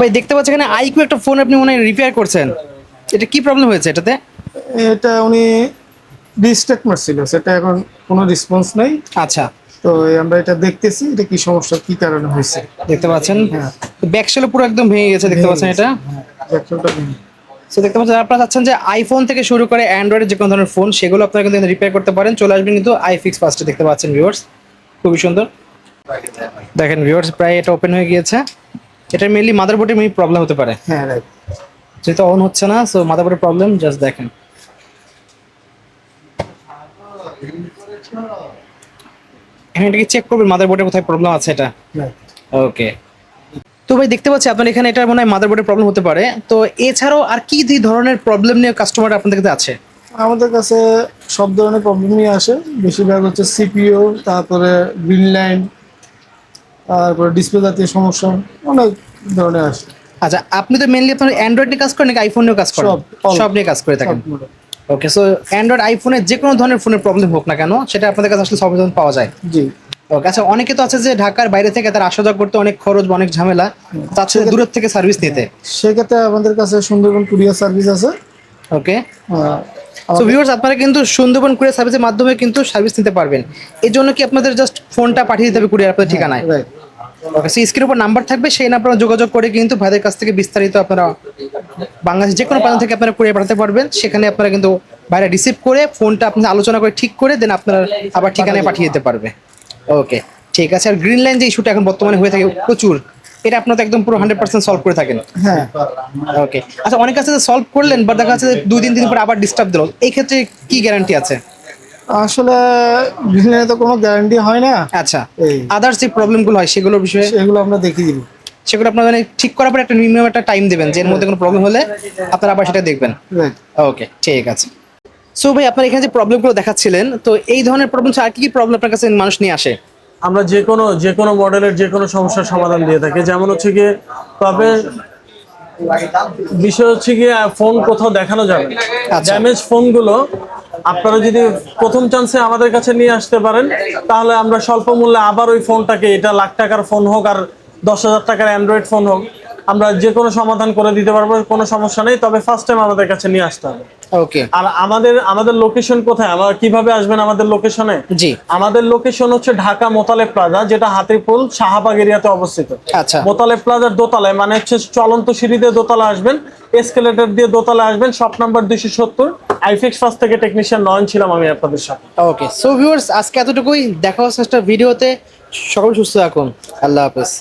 ভাই দেখতে পাচ্ছি এখানে আইকিউ একটা ফোন আপনি মনে হয় রিপেয়ার করছেন, এটা কি প্রবলেম হয়েছে এটাতে? এটা উনি রিস্টার্ট মারছিল, সেটা এখন কোনো রেসপন্স নাই। আচ্ছা, তো আমরা এটা দেখতেছি, এটা কি সমস্যা, কি কারণে হয়েছে। দেখতে পাচ্ছেন হ্যাঁ, ব্যাকশেলও পুরো একদম ভেঙে গেছে, দেখতে পাচ্ছেন এটা। ব্যাকসেলটা ভেঙে। সো দেখতে পাচ্ছেন আপনারা চাচ্ছেন যে আইফোন থেকে শুরু করে অ্যান্ড্রয়েডের যে কোনো ধরনের ফোন সেগুলো আপনারা কিন্তু রিপেয়ার করতে পারেন, চলে আসবেন কিন্তু আইফিক্স ফার্স্টে। দেখতে পাচ্ছেন ভিউয়ার্স, খুবই সুন্দর। দেখেন ভিউয়ার্স, প্রায় এটা ওপেন হয়ে গিয়েছে। এটা মেইনলি মাদারবোর্ডের মেইন প্রবলেম হতে পারে, হ্যাঁ, রাইট। যেহেতু অন হচ্ছে না। সো মাদারবোর্ডের প্রবলেম, জাস্ট দেখেন। এখানে এটাকে চেক করবেন মাদারবোর্ডের কোথায় প্রবলেম আছে এটা। রাইট। ওকে। তো ভাই দেখতে পাচ্ছি আপনার এখানে এটা মনে হয় মাদারবোর্ডের প্রবলেম হতে পারে। তো এছাড়াও আর কি ধরনের প্রবলেম নিয়ে কাস্টমার আপনাদের কাছে আছে? আমাদের কাছে সব ধরনের প্রবলেমই আসে, বেশিরভাগ হচ্ছে সিপিইউ, তারপরে গ্রিন লাইন, তারপরে ডিসপ্লে জাতীয় সমস্যা, অনেক ধরনের আসে। আচ্ছা, আপনি তো মেইনলি আপনার অ্যান্ড্রয়েড নিয়ে কাজ করেন নাকি আইফোন নিয়েও কাজ করেন? সব, all। সব নিয়ে কাজ করে থাকেন। সব model। ওকে, সো অ্যান্ড্রয়েড আইফোনের যে কোনো ধরনের ফোনের প্রবলেম হোক না কেন সেটা আপনাদের কাছে আসলে সমাধান পাওয়া যায়। জি। ওকে। আচ্ছা, অনেকে তো আছে যে ঢাকার বাইরে থেকে তার আসা যাওয়া করতে অনেক খরচ বা অনেক ঝামেলা, চাচ্ছে দূরের থেকে সার্ভিস নিতে। সেক্ষেত্রে আমাদের কাছে সুন্দরবন কুরিয়ার সার্ভিস আছে। ওকে। আহ, সো আমাদের- ভিউয়ার্স, আপনারা কিন্তু সুন্দরবন কুরিয়ার সার্ভিসের মাধ্যমে কিন্তু সার্ভিস নিতে পারবেন। এই জন্য কি আপনাদের জাস্ট ফোনটা পাঠিয়ে দিতে হবে কুরিয়ার আপনাদের ঠিকানায়। রাইট। ওকে, সেই স্ক্রিনের উপর নাম্বার থাকবে, সেই নাম্বারে যোগাযোগ করে কিন্তু ভাইদের কাছ থেকে বিস্তারিত আপনারা বাংলাদেশ যে কোনো প্রান্ত থেকে আপনারা কুরিয়ার পাঠাতে পারবেন। সেখানে আপনারা কিন্তু ভাইরা রিসিভ করে ফোনটা আপনাদের আলোচনা করে ঠিক করে দেন আপনারা আবার ঠিকানায় পাঠিয়ে দিতে পারবে। ওকে, ঠিক আছে। আর গ্রিন লাইন যে ইস্যুটা এখন বর্তমানে হয়ে থাকে প্রচুর, এটা আপনারা তো একদম পুরো 100% সলভ করে থাকেন। হ্যাঁ, ওকে। আচ্ছা, অনেক কাছে সলভ করলেন বা দেখা যাচ্ছে যে 2-3 দিন পর আবার ডিস্টার্ব দিল, এই ক্ষেত্রে কি গ্যারান্টি আছে? আসলে গ্রিন লাইনে তো কোনো গ্যারান্টি হয় না। আচ্ছা, এই আদার্স যে প্রবলেমগুলো হয় সেগুলোর বিষয়ে সেগুলো আমরা দেখিয়ে দিব। সেগুলো আপনারা মানে ঠিক করার পরে একটা মিনিমাম একটা টাইম দেবেন যে এর মধ্যে কোনো প্রবলেম হলে আপনারা আবার সেটা দেখবেন। রাইট। ওকে, ঠিক আছে। সো ভাই, আপনার এখানে যে প্রবলেমগুলো দেখাচ্ছিলেন, তো এই ধরনের প্রবলেম আর কি কি প্রবলেম আপনার কাছে মানুষ নিয়ে আসে? আমরা যে কোনো মডেলের যে কোনো সমস্যার সমাধান দিয়ে থাকি। যেমন হচ্ছে গিয়ে, তবে বিষয় হচ্ছে গিয়ে ফোন কোথাও দেখানো যাবে না। আচ্ছা। ড্যামেজ ফোনগুলো আপনারা যদি প্রথম চান্সে আমাদের কাছে নিয়ে আসতে পারেন, তাহলে আমরা স্বল্প মূল্যে আবার ওই ফোনটাকে, এটা লাখ টাকার ফোন হোক আর 10,000 টাকার অ্যান্ড্রয়েড ফোন হোক, আমরা যে কোনো সমাধান করে দিতে পারবো, কোনো সমস্যা নেই। তবে ফার্স্ট টাইম আমাদের কাছে নিয়ে আসতে হবে। ওকে। আর আমাদের লোকেশন কোথায়, আমরা কিভাবে আসবেন আমাদের লোকেশনে? জি। আমাদের লোকেশন হচ্ছে ঢাকা মোতালেব প্লাজা, যেটা হাতিরপুল শাহবাগ এরিয়াতে অবস্থিত। আচ্ছা। মোতালেব প্লাজার দোতলায়, মানে হচ্ছে চলন্ত সিঁড়ি দিয়ে দোতলা আসবেন, এসকেলেটর দিয়ে দোতলা আসবেন, শপ নাম্বার 270। আইফিক্স ফার্স্ট থেকে টেকনিশিয়ান নয়ন ছিলাম আমি আপনাদের সাথে। ওকে, সো ভিউয়ার্স, আজকে এতটুকুই। দেখা হচ্ছে একটা ভিডিওতে। সকল সুস্থ থাকুন। আল্লাহ হাফেজ।